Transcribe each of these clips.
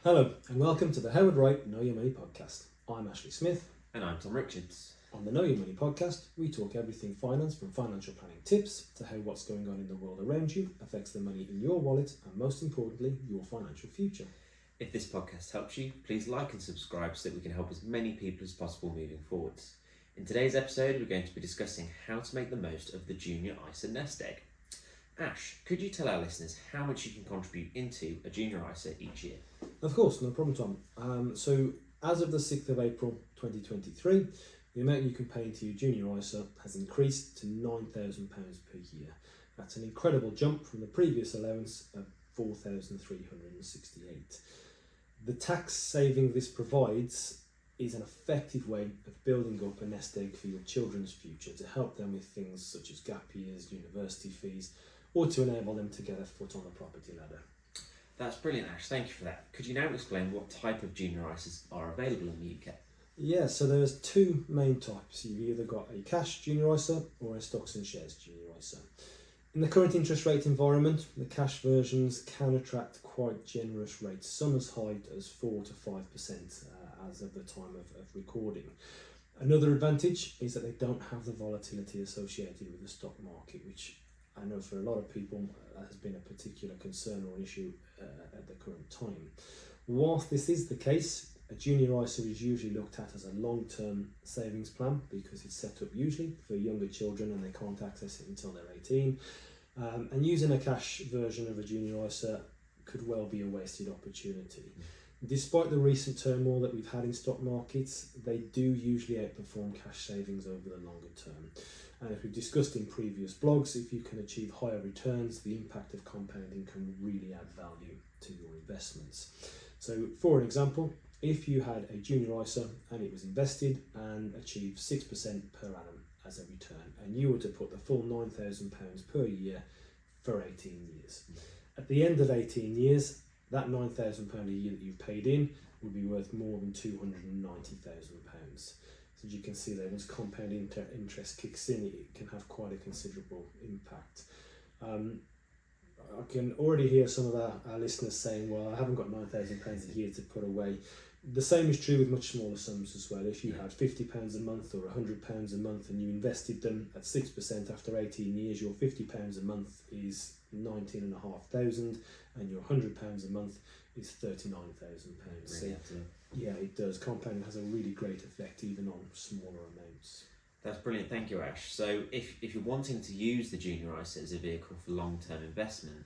Hello and welcome to the Howard Wright Know Your Money podcast. I'm Ashley Smith. And I'm Tom Richards. On the Know Your Money podcast, we talk everything finance from financial planning tips to how what's going on in the world around you affects the money in your wallet and most importantly, your financial future. If this podcast helps you, please like and subscribe so that we can help as many people as possible moving forwards. In today's episode, we're going to be discussing how to make the most of the Junior ISA nest egg. Ash, could you tell our listeners how much you can contribute into a Junior ISA each year? Of course, no problem, Tom. So as of the 6th of April 2023, the amount you can pay into your Junior ISA has increased to £9,000 per year. That's an incredible jump from the previous allowance of £4,368. The tax saving this provides is an effective way of building up a nest egg for your children's future to help them with things such as gap years, university fees, or to enable them to get a foot on the property ladder. That's brilliant, Ash. Thank you for that. Could you now explain what type of Junior ISAs are available in the UK? Yeah, so there's two main types. You've either got a cash Junior ISA or a stocks and shares Junior ISA. In the current interest rate environment, the cash versions can attract quite generous rates, some as high as 4 to 5% as of the time of recording. Another advantage is that they don't have the volatility associated with the stock market, which I know for a lot of people has been a particular concern or an issue at the current time. Whilst this is the case, a Junior ISA is usually looked at as a long-term savings plan because it's set up usually for younger children and they can't access it until they're 18. And using a cash version of a Junior ISA could well be a wasted opportunity. Despite the recent turmoil that we've had in stock markets, they do usually outperform cash savings over the longer term. And as we've discussed in previous blogs, if you can achieve higher returns, the impact of compounding can really add value to your investments. So for an example, if you had a Junior ISA and it was invested and achieved 6% per annum as a return, and you were to put the full £9,000 per year for 18 years. At the end of 18 years, that £9,000 a year that you've paid in would be worth more than £290,000. So as you can see there, once compound interest kicks in, it can have quite a considerable impact. I can already hear some of our listeners saying, well, I haven't got £9,000 a year to put away. The same is true with much smaller sums as well. If you had £50 a month or £100 a month and you invested them at 6% after 18 years, your £50 a month is £19,500 and your £100 a month is £39,000. So, yeah, it does. Compounding has a really great effect even on smaller amounts. That's brilliant. Thank you, Ash. So if you're wanting to use the Junior ISA as a vehicle for long-term investment,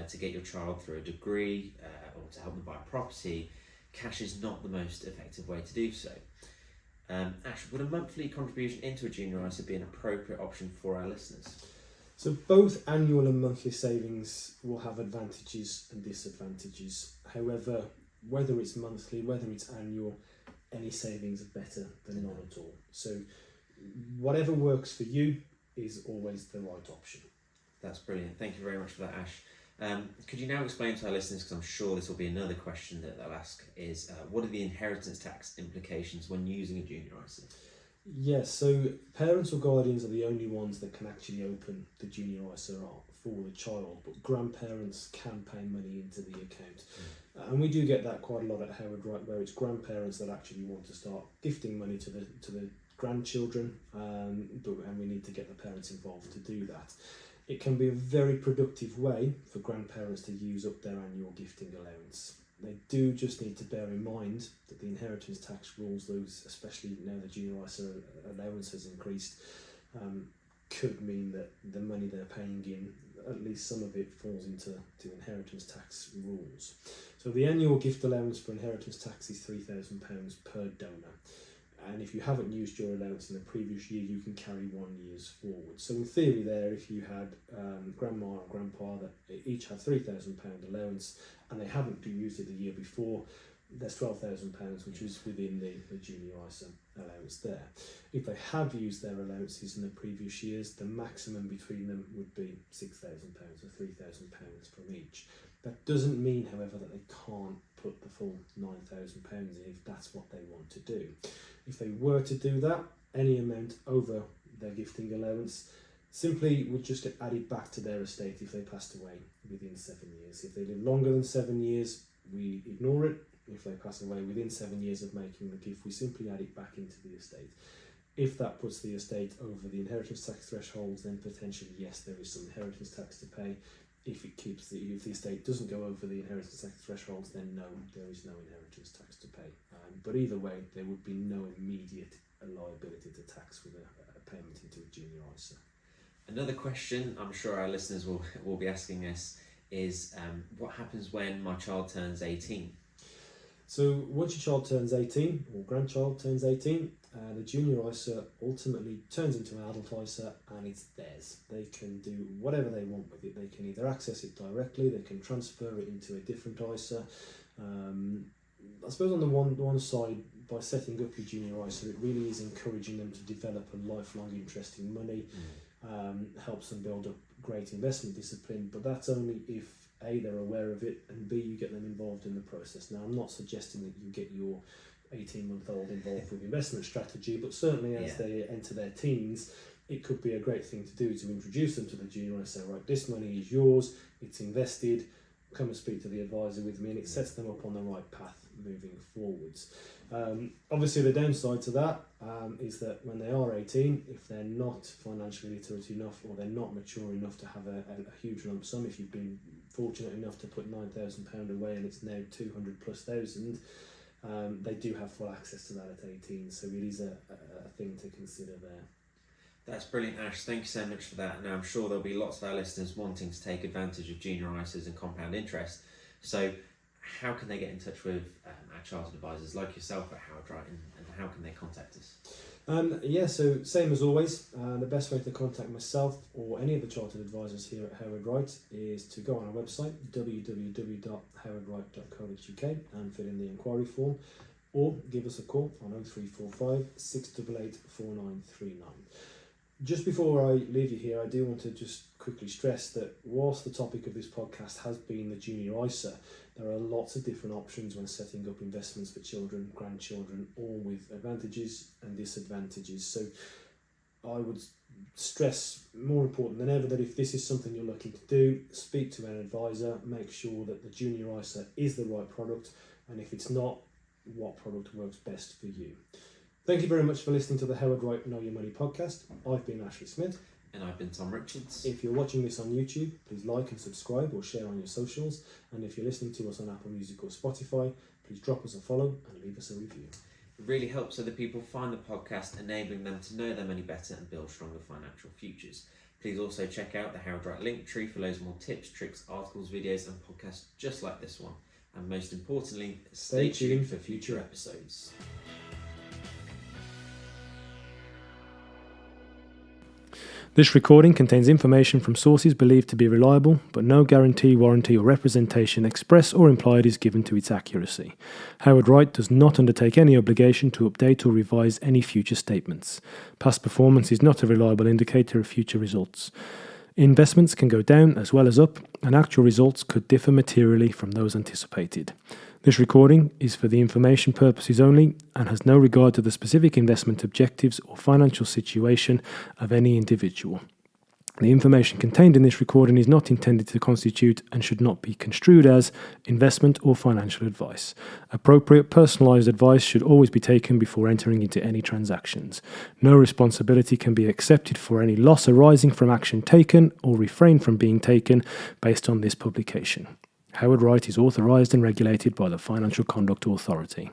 to get your child through a degree or to help them buy property, cash is not the most effective way to do so. Ash, would a monthly contribution into a Junior ISA be an appropriate option for our listeners? So both annual and monthly savings will have advantages and disadvantages. However, whether it's monthly, whether it's annual, any savings are better than none at all. So whatever works for you is always the right option. That's brilliant. Thank you very much for that, Ash. Could you now explain to our listeners, because I'm sure this will be another question that they'll ask, is what are the inheritance tax implications when using a Junior ISA? Yes, so parents or guardians are the only ones that can actually open the Junior ISA for the child, but grandparents can pay money into the account. And we do get that quite a lot at Howard Wright, where it's grandparents that actually want to start gifting money to the grandchildren, and we need to get the parents involved to do that. It can be a very productive way for grandparents to use up their annual gifting allowance. They do just need to bear in mind that the inheritance tax rules, those especially now the Junior ISA allowance has increased, could mean that the money they're paying in, at least some of it falls into inheritance tax rules. So the annual gift allowance for inheritance tax is £3,000 per donor. And if you haven't used your allowance in the previous year, you can carry 1 year's forward. So in theory there, if you had grandma and grandpa that each have £3,000 allowance and they haven't used it the year before, there's £12,000, which is within the Junior ISA allowance there. If they have used their allowances in the previous years, the maximum between them would be £6,000 or £3,000 from each. That doesn't mean, however, that they can't put the full £9,000 in if that's what they want to do. If they were to do that, any amount over their gifting allowance simply would just get added back to their estate if they passed away within 7 years. If they live longer than 7 years, we ignore it. If they pass away within 7 years of making the gift, we simply add it back into the estate. If that puts the estate over the inheritance tax thresholds, then potentially yes, there is some inheritance tax to pay. If the estate doesn't go over the inheritance tax thresholds, then no, there is no inheritance tax to pay. But either way, there would be no immediate liability to tax with a payment into a junior ISA. Another question I'm sure our listeners will be asking us is what happens when my child turns 18? So once your child turns 18 or grandchild turns 18, the junior ISA ultimately turns into an adult ISA and it's theirs. They can do whatever they want with it. They can either access it directly, they can transfer it into a different ISA. I suppose on the one side, by setting up your junior ISA, it really is encouraging them to develop a lifelong interest in money, helps them build up great investment discipline, but that's only if A, they're aware of it, and B, you get them involved in the process. Now, I'm not suggesting that you get your 18-month-old involved with investment strategy, but certainly as they enter their teens, it could be a great thing to do to introduce them to the junior ISA. Right, this money is yours, it's invested, come and speak to the advisor with me, and it sets them up on the right path moving forwards. Obviously, the downside to that is that when they are 18, if they're not financially literate enough or they're not mature enough to have a huge lump sum, if you've been fortunate enough to put £9,000 away and it's now 200 plus thousand, they do have full access to that at 18, so it is a thing to consider there. That's brilliant, Ash. Thank you so much for that. Now, I'm sure there'll be lots of our listeners wanting to take advantage of junior ISAs and compound interest. So how can they get in touch with our chartered advisors like yourself at Howard Wright, and how can they contact us? So same as always, the best way to contact myself or any of the chartered advisors here at Howard Wright is to go on our website, www.howardwright.co.uk, and fill in the inquiry form, or give us a call on 0345 688 4939. Just before I leave you here, I do want to just quickly stress that whilst the topic of this podcast has been the junior ISA, there are lots of different options when setting up investments for children, grandchildren, all with advantages and disadvantages. So I would stress, more important than ever, that if this is something you're looking to do, speak to an advisor, make sure that the junior ISA is the right product, and if it's not, what product works best for you. Thank you very much for listening to the Howard Wright Know Your Money podcast. I've been Ashley Smith. And I've been Tom Richards. If you're watching this on YouTube, please like and subscribe or share on your socials. And if you're listening to us on Apple Music or Spotify, please drop us a follow and leave us a review. It really helps other people find the podcast, enabling them to know their money better and build stronger financial futures. Please also check out the Howard Wright Linktree for loads more tips, tricks, articles, videos and podcasts just like this one. And most importantly, stay tuned for future episodes. This recording contains information from sources believed to be reliable, but no guarantee, warranty or representation express or implied is given to its accuracy. Howard Wright does not undertake any obligation to update or revise any future statements. Past performance is not a reliable indicator of future results. Investments can go down as well as up, and actual results could differ materially from those anticipated. This recording is for the information purposes only and has no regard to the specific investment objectives or financial situation of any individual. The information contained in this recording is not intended to constitute and should not be construed as investment or financial advice. Appropriate personalised advice should always be taken before entering into any transactions. No responsibility can be accepted for any loss arising from action taken or refrain from being taken based on this publication. Howard Wright is authorised and regulated by the Financial Conduct Authority.